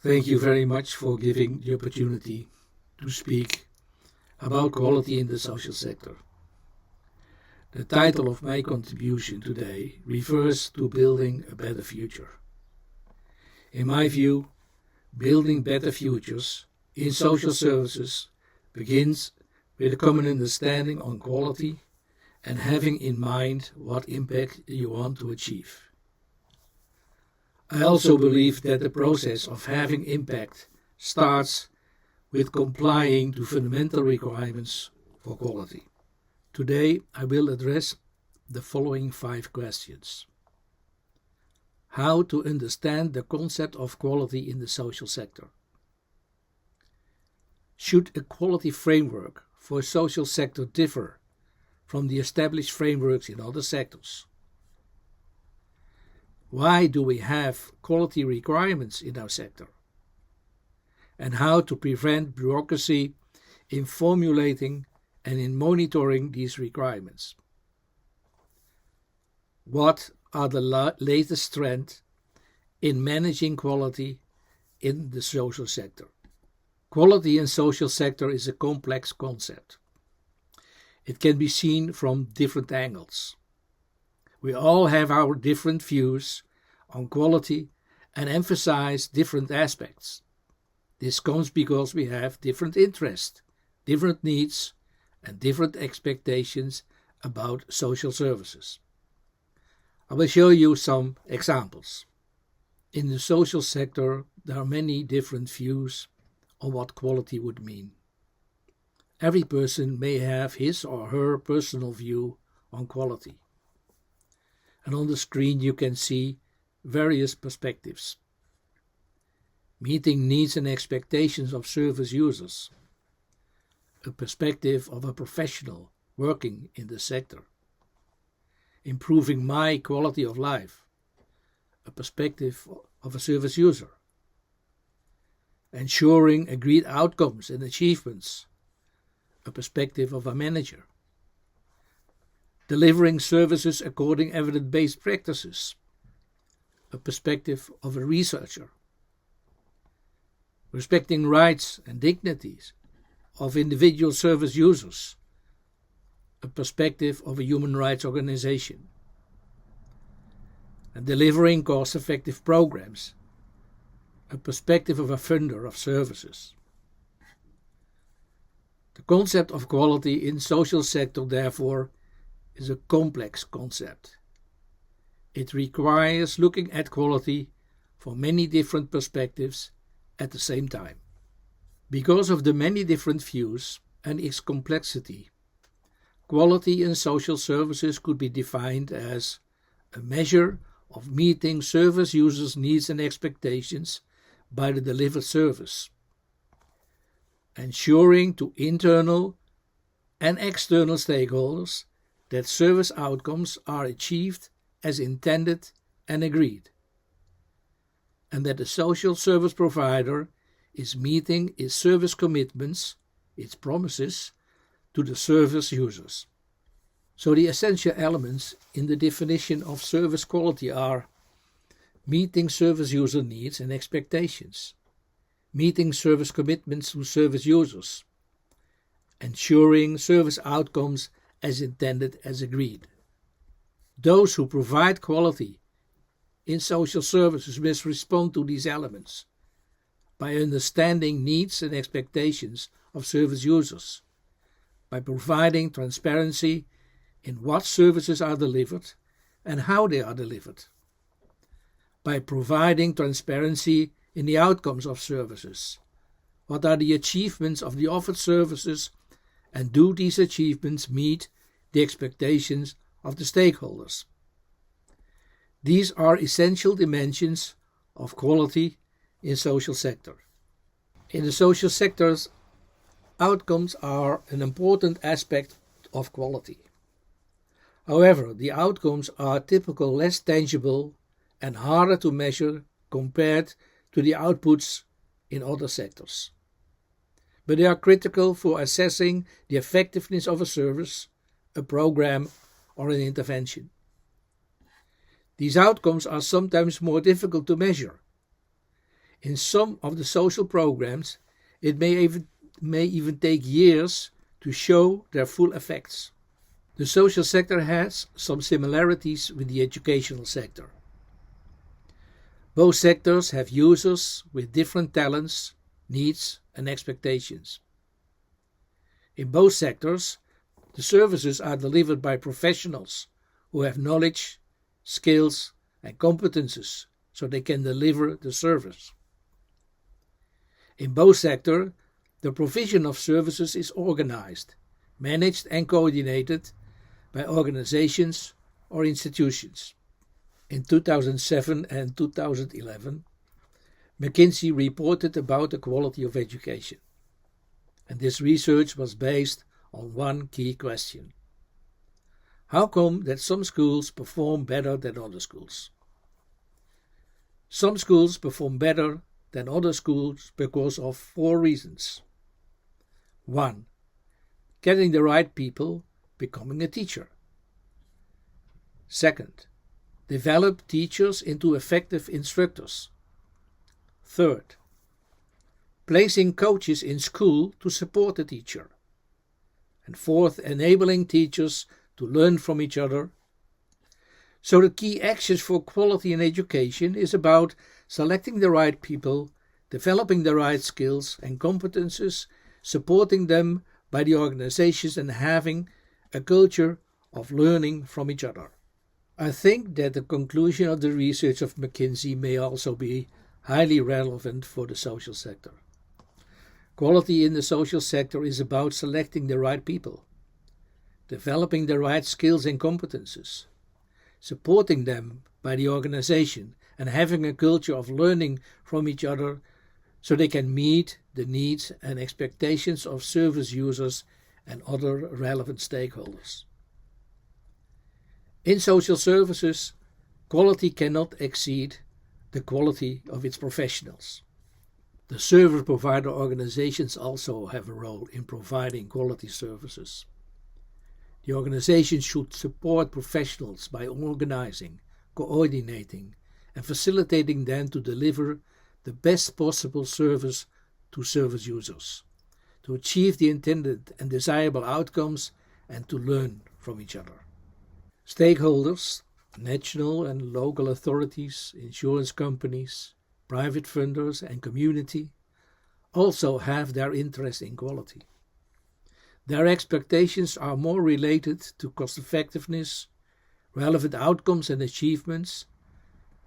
Thank you very much for giving the opportunity to speak about quality in the social sector. The title of my contribution today refers to building a better future. In my view, building better futures in social services begins with a common understanding on quality and having in mind what impact you want to achieve. I also believe that the process of having impact starts with complying to fundamental requirements for quality. Today I will address the following 5 questions. How to understand the concept of quality in the social sector? Should a quality framework for a social sector differ from the established frameworks in other sectors? Why do we have quality requirements in our sector? And how to prevent bureaucracy in formulating and in monitoring these requirements? What are the latest trends in managing quality in the social sector? Quality in social sector is a complex concept. It can be seen from different angles. We all have our different views on quality and emphasize different aspects. This comes because we have different interests, different needs, and different expectations about social services. I will show you some examples. In the social sector, there are many different views on what quality would mean. Every person may have his or her personal view on quality. And on the screen you can see various perspectives. Meeting needs and expectations of service users. A perspective of a professional working in the sector. Improving my quality of life. A perspective of a service user. Ensuring agreed outcomes and achievements. A perspective of a manager. Delivering services according to evidence-based practices. A perspective of a researcher. Respecting rights and dignities of individual service users. A perspective of a human rights organization. And delivering cost-effective programs. A perspective of a funder of services. The concept of quality in social sector, therefore, is a complex concept. It requires looking at quality from many different perspectives at the same time. Because of the many different views and its complexity, quality in social services could be defined as a measure of meeting service users' needs and expectations by the delivered service, ensuring to internal and external stakeholders that service outcomes are achieved as intended and agreed, and that the social service provider is meeting its service commitments, its promises, to the service users. So the essential elements in the definition of service quality are meeting service user needs and expectations, meeting service commitments to service users, ensuring service outcomes as intended as agreed. Those who provide quality in social services must respond to these elements by understanding needs and expectations of service users, by providing transparency in what services are delivered and how they are delivered, by providing transparency in the outcomes of services. What are the achievements of the offered services, and do these achievements meet the expectations of the stakeholders? These are essential dimensions of quality in social sector. In the social sectors, outcomes are an important aspect of quality. However, the outcomes are typically less tangible and harder to measure compared to the outputs in other sectors. But they are critical for assessing the effectiveness of a service, a program, or an intervention. These outcomes are sometimes more difficult to measure. In some of the social programs, it may even take years to show their full effects. The social sector has some similarities with the educational sector. Both sectors have users with different talents, needs and expectations. In both sectors, the services are delivered by professionals who have knowledge, skills and competences so they can deliver the service. In both sectors, the provision of services is organized, managed and coordinated by organizations or institutions. In 2007 and 2011, McKinsey reported about the quality of education. And this research was based on one key question. How come that some schools perform better than other schools? Some schools perform better than other schools because of 4 reasons. 1. Getting the right people becoming a teacher. 2nd. Develop teachers into effective instructors. 3rd. Placing coaches in school to support the teacher. And 4th, enabling teachers to learn from each other. So the key actions for quality in education is about selecting the right people, developing the right skills and competences, supporting them by the organizations and having a culture of learning from each other. I think that the conclusion of the research of McKinsey may also be highly relevant for the social sector. Quality in the social sector is about selecting the right people, developing the right skills and competences, supporting them by the organization and having a culture of learning from each other so they can meet the needs and expectations of service users and other relevant stakeholders. In social services, quality cannot exceed the quality of its professionals. The service provider organizations also have a role in providing quality services. The organization should support professionals by organizing, coordinating, and facilitating them to deliver the best possible service to service users, to achieve the intended and desirable outcomes, and to learn from each other. Stakeholders, national and local authorities, insurance companies, private funders and community also have their interest in quality. Their expectations are more related to cost effectiveness, relevant outcomes and achievements,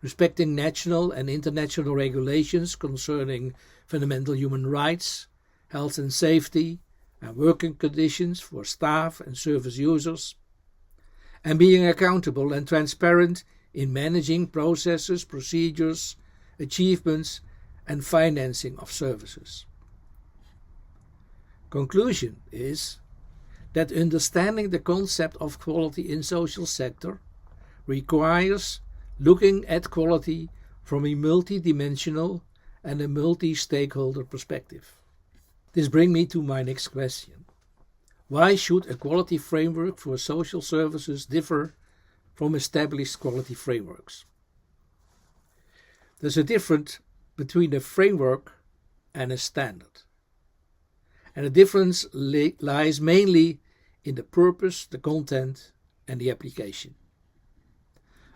respecting national and international regulations concerning fundamental human rights, health and safety, and working conditions for staff and service users, and being accountable and transparent in managing processes, procedures, achievements, and financing of services. Conclusion is that understanding the concept of quality in social sector requires looking at quality from a multidimensional and a multi-stakeholder perspective. This brings me to my next question. Why should a quality framework for social services differ from established quality frameworks? There's a difference between a framework and a standard. And the difference lies mainly in the purpose, the content, and the application.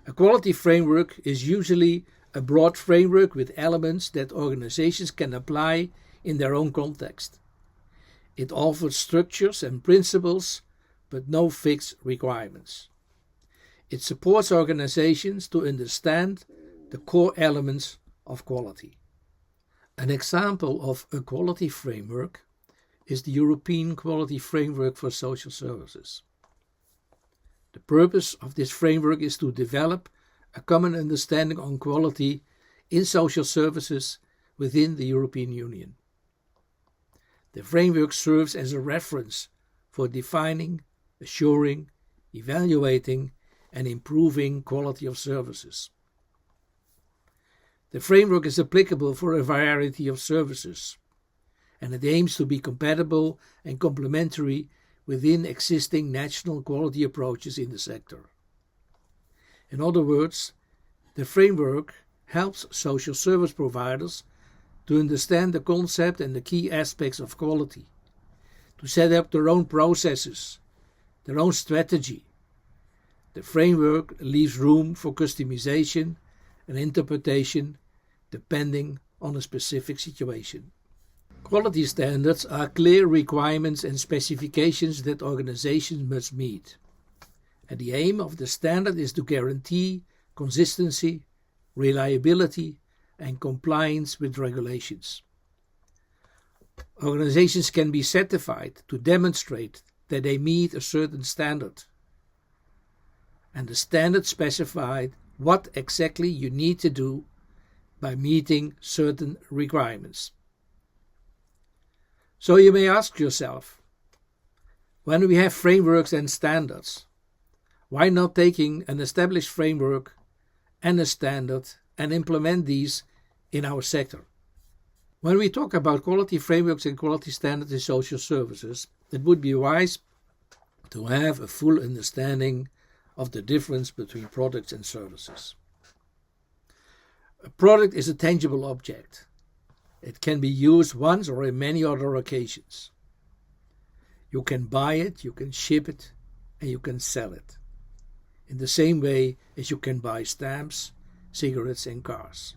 A quality framework is usually a broad framework with elements that organizations can apply in their own context. It offers structures and principles, but no fixed requirements. It supports organizations to understand the core elements of quality. An example of a quality framework is the European Quality Framework for Social Services. The purpose of this framework is to develop a common understanding on quality in social services within the European Union. The framework serves as a reference for defining, assuring, evaluating, and improving quality of services. The framework is applicable for a variety of services, and it aims to be compatible and complementary within existing national quality approaches in the sector. In other words, the framework helps social service providers to understand the concept and the key aspects of quality, to set up their own processes, their own strategy. The framework leaves room for customization and interpretation depending on a specific situation. Quality standards are clear requirements and specifications that organizations must meet. And the aim of the standard is to guarantee consistency, reliability, and compliance with regulations. Organizations can be certified to demonstrate that they meet a certain standard. And the standard specified what exactly you need to do by meeting certain requirements. So you may ask yourself, when we have frameworks and standards, why not taking an established framework and a standard and implement these in our sector? When we talk about quality frameworks and quality standards in social services, it would be wise to have a full understanding of the difference between products and services. A product is a tangible object. It can be used once or in many other occasions. You can buy it, you can ship it, and you can sell it. In the same way as you can buy stamps, cigarettes, and cars.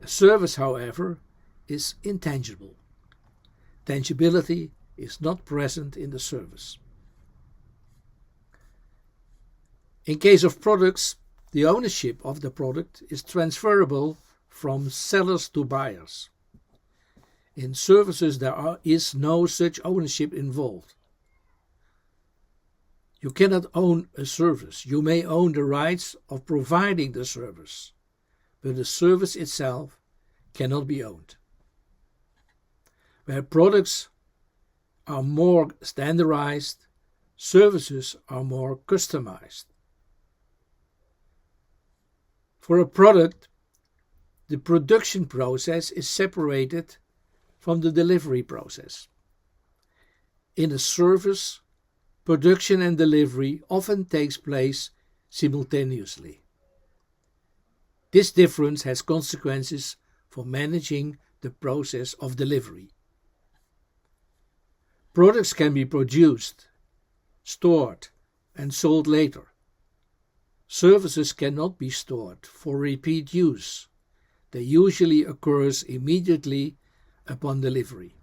A service, however, is intangible. Tangibility is not present in the service. In case of products, the ownership of the product is transferable from sellers to buyers. In services, there is no such ownership involved. You cannot own a service. You may own the rights of providing the service, but the service itself cannot be owned. Where products are more standardized, services are more customized. For a product, the production process is separated from the delivery process. In a service, production and delivery often takes place simultaneously. This difference has consequences for managing the process of delivery. Products can be produced, stored, and sold later. Services cannot be stored for repeat use. They usually occurs immediately upon delivery.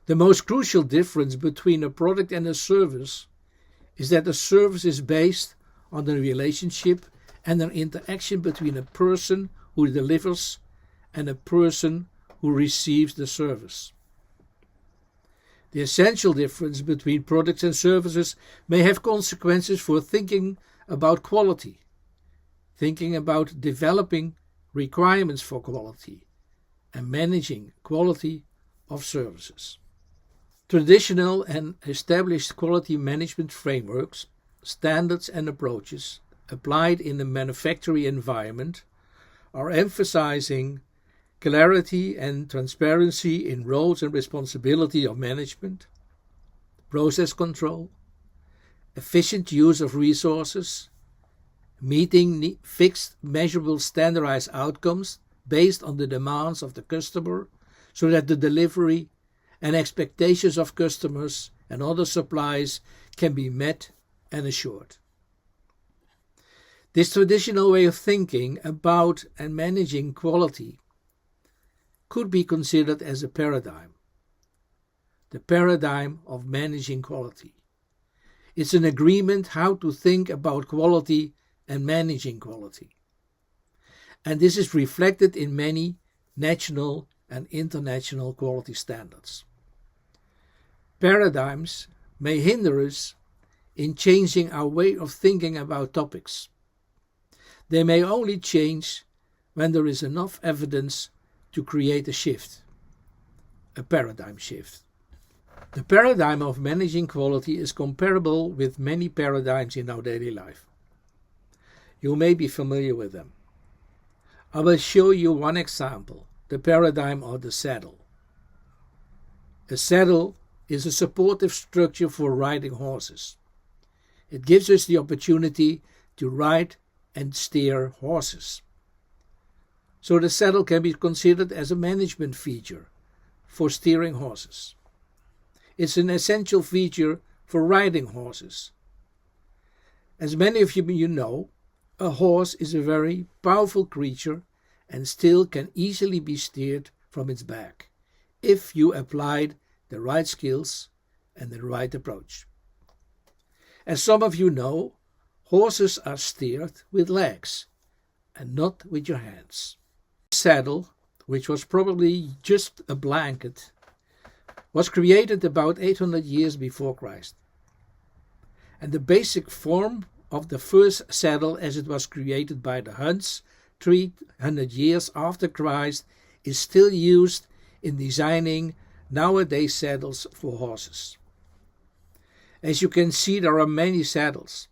The most crucial difference between a product and a service is that a service is based on the relationship and an interaction between a person who delivers and a person who receives the service. The essential difference between products and services may have consequences for thinking about quality, thinking about developing requirements for quality, and managing quality of services. Traditional and established quality management frameworks, standards and approaches applied in the manufacturing environment are emphasizing clarity and transparency in roles and responsibility of management, process control, efficient use of resources, meeting fixed, measurable, standardized outcomes based on the demands of the customer so that the delivery and expectations of customers and other suppliers can be met and assured. This traditional way of thinking about and managing quality could be considered as a paradigm. The paradigm of managing quality. It's an agreement how to think about quality and managing quality. And this is reflected in many national and international quality standards. Paradigms may hinder us in changing our way of thinking about topics. They may only change when there is enough evidence to create a shift, a paradigm shift. The paradigm of managing quality is comparable with many paradigms in our daily life. You may be familiar with them. I will show you one example, the paradigm of the saddle. A saddle is a supportive structure for riding horses. It gives us the opportunity to ride and steer horses. so the saddle can be considered as a management feature for steering horses. It's an essential feature for riding horses. As many of you know, a horse is a very powerful creature and still can easily be steered from its back if you applied the right skills and the right approach. As some of you know, horses are steered with legs and not with your hands. The saddle, which was probably just a blanket, was created about 800 years before Christ. And the basic form of the first saddle as it was created by the Huns 300 years after Christ is still used in designing nowadays saddles for horses. As you can see, there are many saddles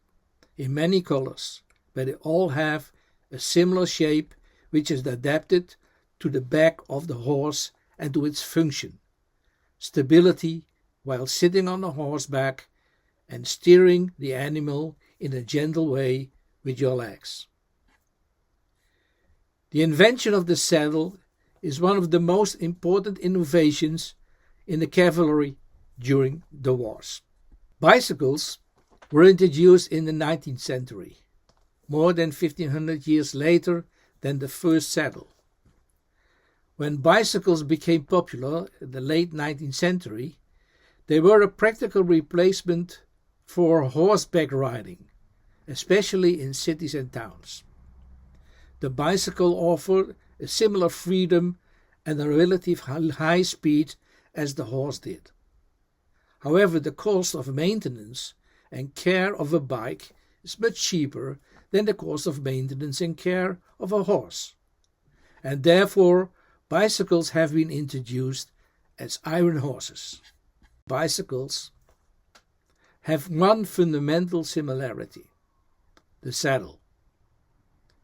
in many colors, but they all have a similar shape which is adapted to the back of the horse and to its function: stability while sitting on the horseback and steering the animal in a gentle way with your legs. The invention of the saddle is one of the most important innovations in the cavalry during the wars. Bicycles were introduced in the 19th century, more than 1500 years later than the first saddle. When bicycles became popular in the late 19th century, they were a practical replacement for horseback riding, especially in cities and towns. The bicycle offered a similar freedom and a relative high speed as the horse did. However, the cost of maintenance and care of a bike is much cheaper than the cost of maintenance and care of a horse, and therefore bicycles have been introduced as iron horses. Bicycles have one fundamental similarity: the saddle.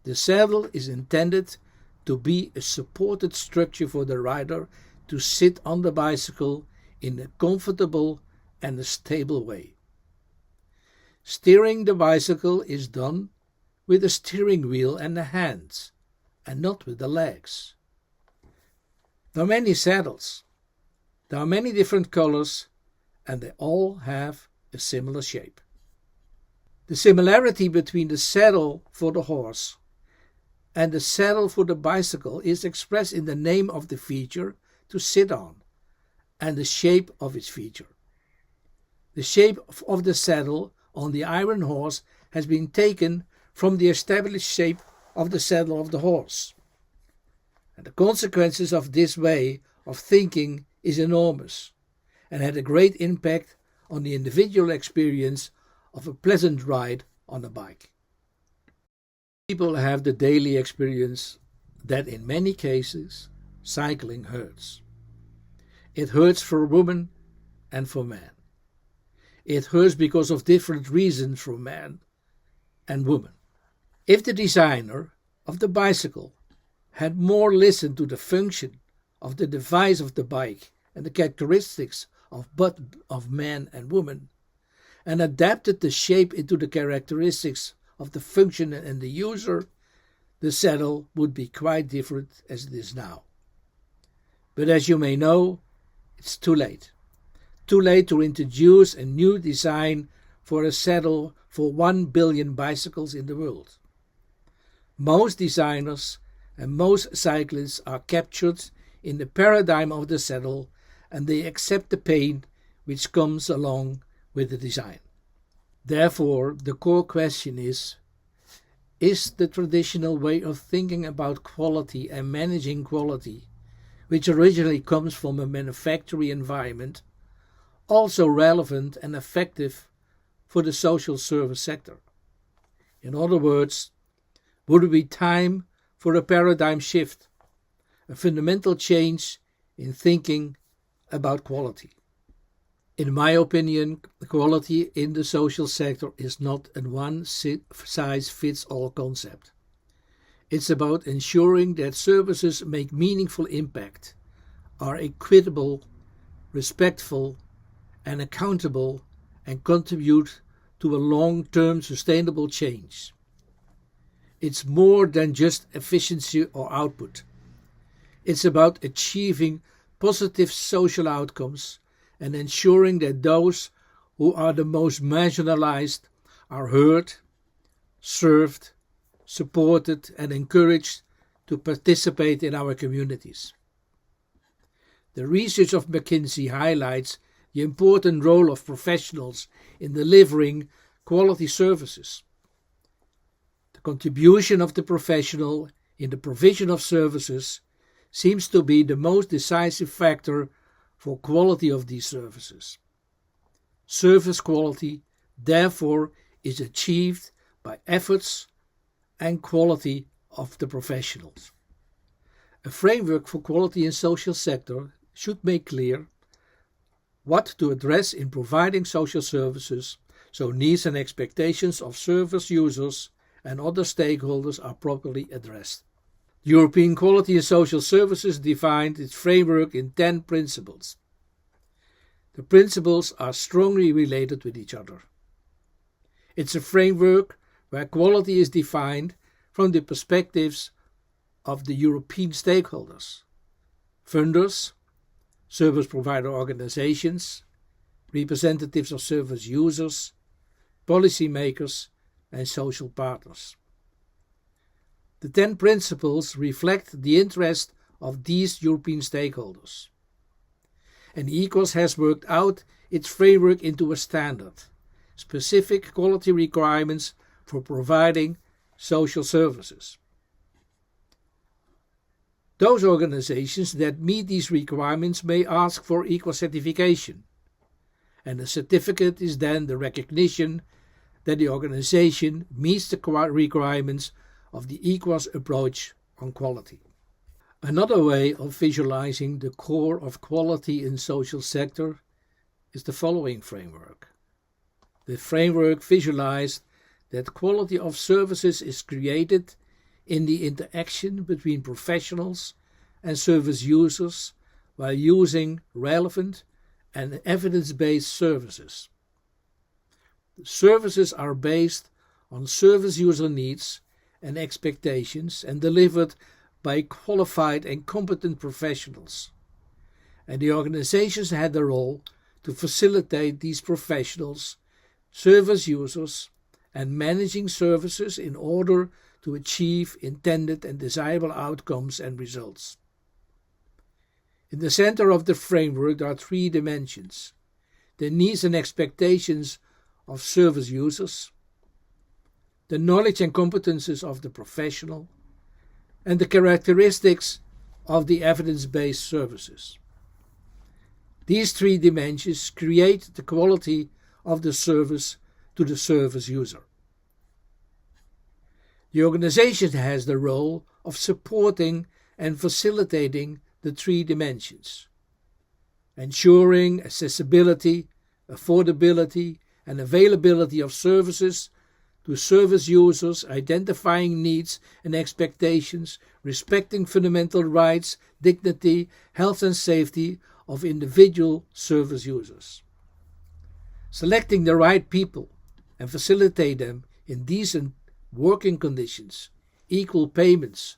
The saddle is intended to be a supported structure for the rider to sit on the bicycle in a comfortable and a stable way. Steering the bicycle is done with the steering wheel and the hands, and not with the legs. There are many saddles. There are many different colors, and they all have a similar shape. The similarity between the saddle for the horse and the saddle for the bicycle is expressed in the name of the feature to sit on and the shape of its feature. The shape of the saddle on the iron horse has been taken from the established shape of the saddle of the horse. And the consequences of this way of thinking is enormous and had a great impact on the individual experience of a pleasant ride on a bike. People have the daily experience that in many cases cycling hurts. It hurts for women and for men. It hurts because of different reasons for man and woman. If the designer of the bicycle had more listened to the function of the device of the bike and the characteristics of man and woman, and adapted the shape into the characteristics of the function and the user, the saddle would be quite different as it is now. But as you may know, it's too late. Too late to introduce a new design for a saddle for 1 billion bicycles in the world. Most designers and most cyclists are captured in the paradigm of the saddle, and they accept the pain which comes along with the design. Therefore, the core question is the traditional way of thinking about quality and managing quality, which originally comes from a manufacturing environment, also relevant and effective for the social service sector? In other words, would it be time for a paradigm shift, a fundamental change in thinking about quality? In my opinion, quality in the social sector is not a one-size-fits-all concept. It's about ensuring that services make meaningful impact, are equitable, respectful, and accountable, and contribute to a long-term sustainable change. It's more than just efficiency or output. It's about achieving positive social outcomes and ensuring that those who are the most marginalized are heard, served, supported and encouraged to participate in our communities. The research of McKinsey highlights the important role of professionals in delivering quality services. The contribution of the professional in the provision of services seems to be the most decisive factor for quality of these services. Service quality, therefore, is achieved by efforts and quality of the professionals. A framework for quality in social sector should make clear what to address in providing social services, so needs and expectations of service users and other stakeholders are properly addressed. European Quality in Social Services defined its framework in 10 principles. The principles are strongly related with each other. It's a framework where quality is defined from the perspectives of the European stakeholders, funders, service provider organizations, representatives of service users, policymakers, and social partners. The 10 principles reflect the interest of these European stakeholders. And EQUAS has worked out its framework into a standard, specific quality requirements for providing social services. Those organizations that meet these requirements may ask for EQUAS certification, and the certificate is then the recognition that the organization meets the requirements of the EQUAS approach on quality. Another way of visualizing the core of quality in social sector is the following framework. The framework visualized that quality of services is created in the interaction between professionals and service users while using relevant and evidence-based services. The services are based on service user needs and expectations and delivered by qualified and competent professionals. And the organizations had the role to facilitate these professionals, service users, and managing services in order to achieve intended and desirable outcomes and results. In the center of the framework there are 3 dimensions: the needs and expectations of service users, the knowledge and competences of the professional, and the characteristics of the evidence-based services. These 3 dimensions create the quality of the service to the service user. The organization has the role of supporting and facilitating the 3 dimensions, ensuring accessibility, affordability, and availability of services to service users, identifying needs and expectations, respecting fundamental rights, dignity, health and safety of individual service users. Selecting the right people and facilitate them in decent working conditions, equal payments,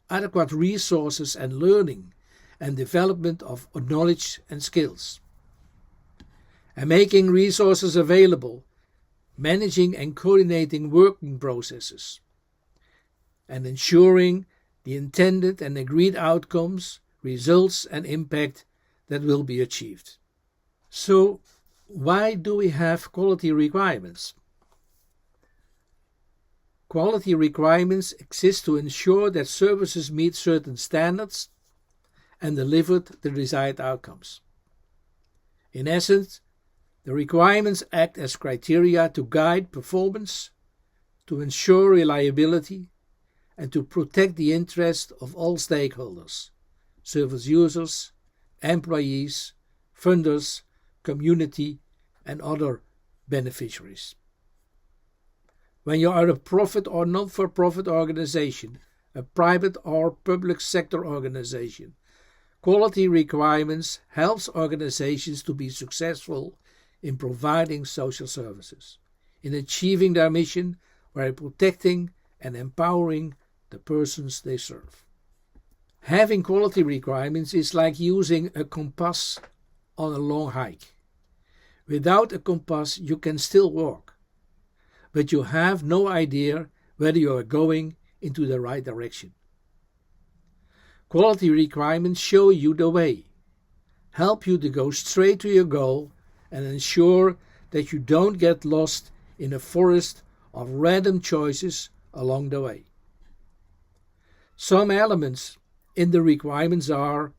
adequate resources and learning and development of knowledge and skills. And making resources available, managing and coordinating working processes, and ensuring the intended and agreed outcomes, results and impact that will be achieved. So, why do we have quality requirements? Quality requirements exist to ensure that services meet certain standards and delivered the desired outcomes. In essence, the requirements act as criteria to guide performance, to ensure reliability, and to protect the interest of all stakeholders, service users, employees, funders, community, and other beneficiaries. When you are a profit or not-for-profit organization, a private or public sector organization, quality requirements helps organizations to be successful in providing social services, in achieving their mission by protecting and empowering the persons they serve. Having quality requirements is like using a compass on a long hike. Without a compass, you can still walk, but you have no idea whether you are going into the right direction. Quality requirements show you the way, help you to go straight to your goal, and ensure that you don't get lost in a forest of random choices along the way. Some elements in the requirements are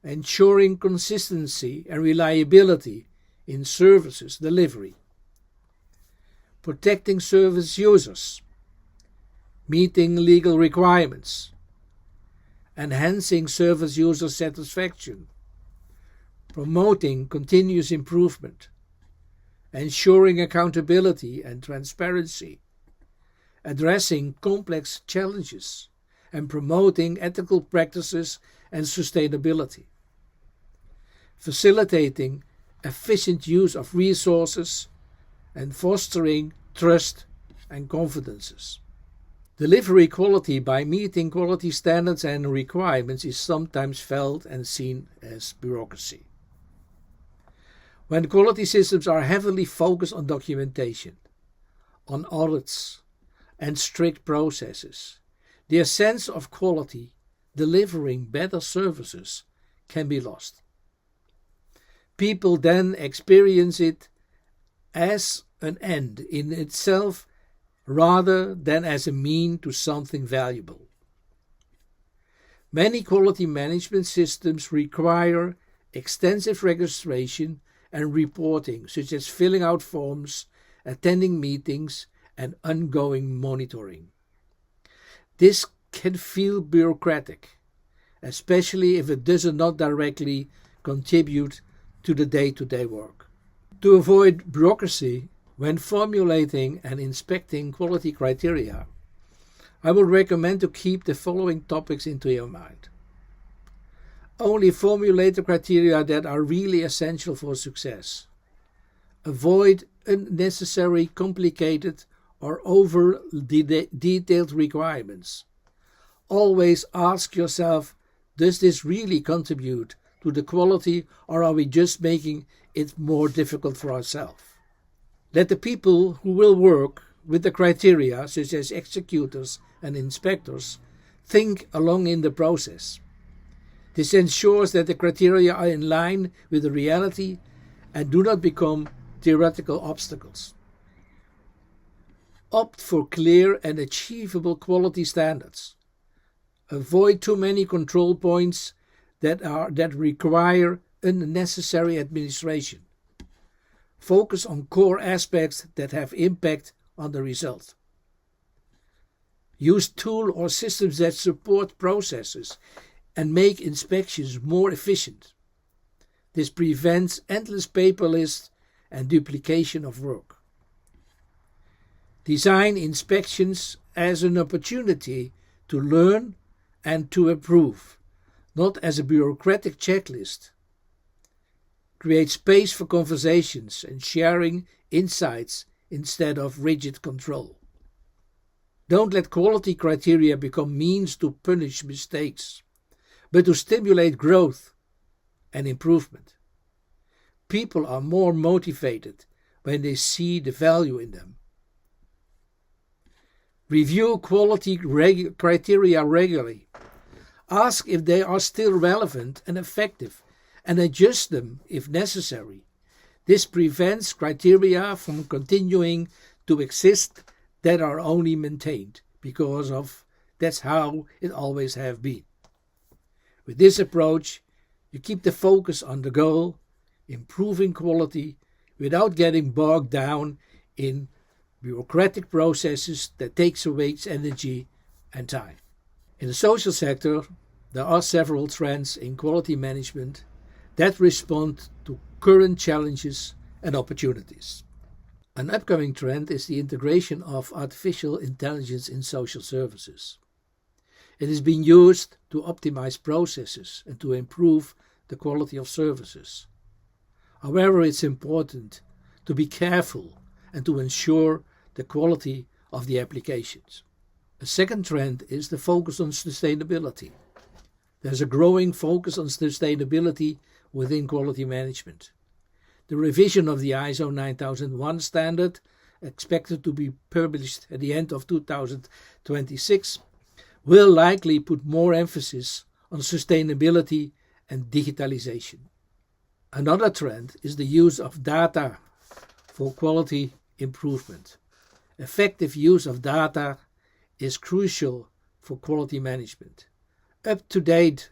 ensuring consistency and reliability in services delivery, protecting service users, meeting legal requirements, enhancing service user satisfaction, promoting continuous improvement, ensuring accountability and transparency, addressing complex challenges, and promoting ethical practices and sustainability, facilitating efficient use of resources, and fostering trust and confidences. Delivery quality by meeting quality standards and requirements is sometimes felt and seen as bureaucracy. When quality systems are heavily focused on documentation, on audits, and strict processes, their sense of quality, delivering better services, can be lost. People then experience it as an end in itself rather than as a mean to something valuable. Many quality management systems require extensive registration and reporting, such as filling out forms, attending meetings, and ongoing monitoring. This can feel bureaucratic, especially if it does not directly contribute to the day-to-day work. To avoid bureaucracy, when formulating and inspecting quality criteria, I would recommend to keep the following topics into your mind. Only formulate the criteria that are really essential for success. Avoid unnecessary, complicated, or over-detailed requirements. Always ask yourself, does this really contribute to the quality, or are we just making it more difficult for ourselves? Let the people who will work with the criteria, such as executors and inspectors, think along in the process. This ensures that the criteria are in line with the reality and do not become theoretical obstacles. Opt for clear and achievable quality standards. Avoid too many control points that require unnecessary administration. Focus on core aspects that have impact on the result. Use tools or systems that support processes and make inspections more efficient. This prevents endless paper lists and duplication of work. Design inspections as an opportunity to learn and to improve, not as a bureaucratic checklist. Create space for conversations and sharing insights instead of rigid control. Don't let quality criteria become means to punish mistakes, but to stimulate growth and improvement. People are more motivated when they see the value in them. Review quality criteria regularly. Ask if they are still relevant and effective, and adjust them if necessary. This prevents criteria from continuing to exist that are only maintained because that's how it always have been. With this approach, you keep the focus on the goal, improving quality, without getting bogged down in bureaucratic processes that takes away energy and time. In the social sector, there are several trends in quality management that respond to current challenges and opportunities. An upcoming trend is the integration of artificial intelligence in social services. It is being used to optimize processes and to improve the quality of services. However, it's important to be careful and to ensure the quality of the applications. A second trend is the focus on sustainability. There's a growing focus on sustainability within quality management. The revision of the ISO 9001 standard, expected to be published at the end of 2026, will likely put more emphasis on sustainability and digitalization. Another trend is the use of data for quality improvement. Effective use of data is crucial for quality management. Up-to-date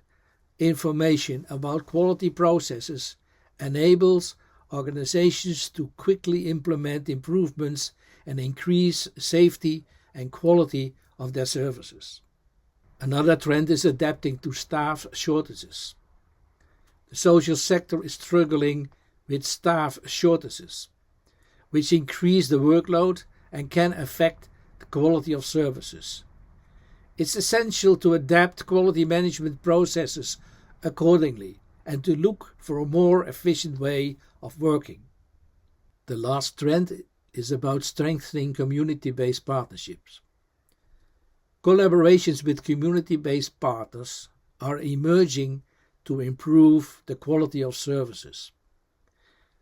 information about quality processes enables organizations to quickly implement improvements and increase safety and quality of their services. Another trend is adapting to staff shortages. The social sector is struggling with staff shortages, which increase the workload and can affect the quality of services. It's essential to adapt quality management processes accordingly and to look for a more efficient way of working. The last trend is about strengthening community-based partnerships. Collaborations with community-based partners are emerging to improve the quality of services,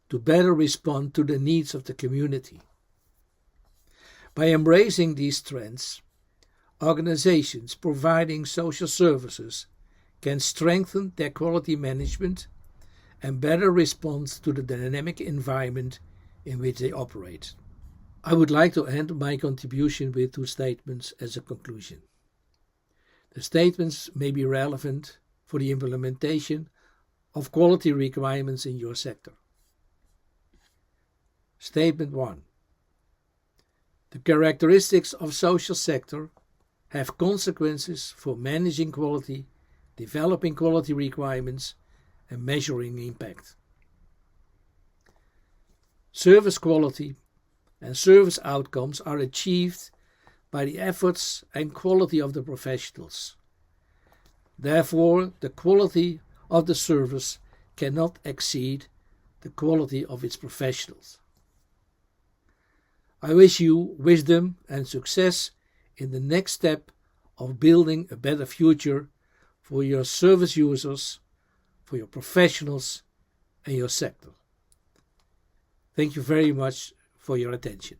to better respond to the needs of the community. By embracing these trends, organizations providing social services can strengthen their quality management and better respond to the dynamic environment in which they operate. I would like to end my contribution with two statements as a conclusion. The statements may be relevant for the implementation of quality requirements in your sector. Statement 1. The characteristics of social sector have consequences for managing quality, developing quality requirements, and measuring impact. Service quality and service outcomes are achieved by the efforts and quality of the professionals. Therefore, the quality of the service cannot exceed the quality of its professionals. I wish you wisdom and success in the next step of building a better future for your service users, for your professionals, and your sector. Thank you very much for your attention.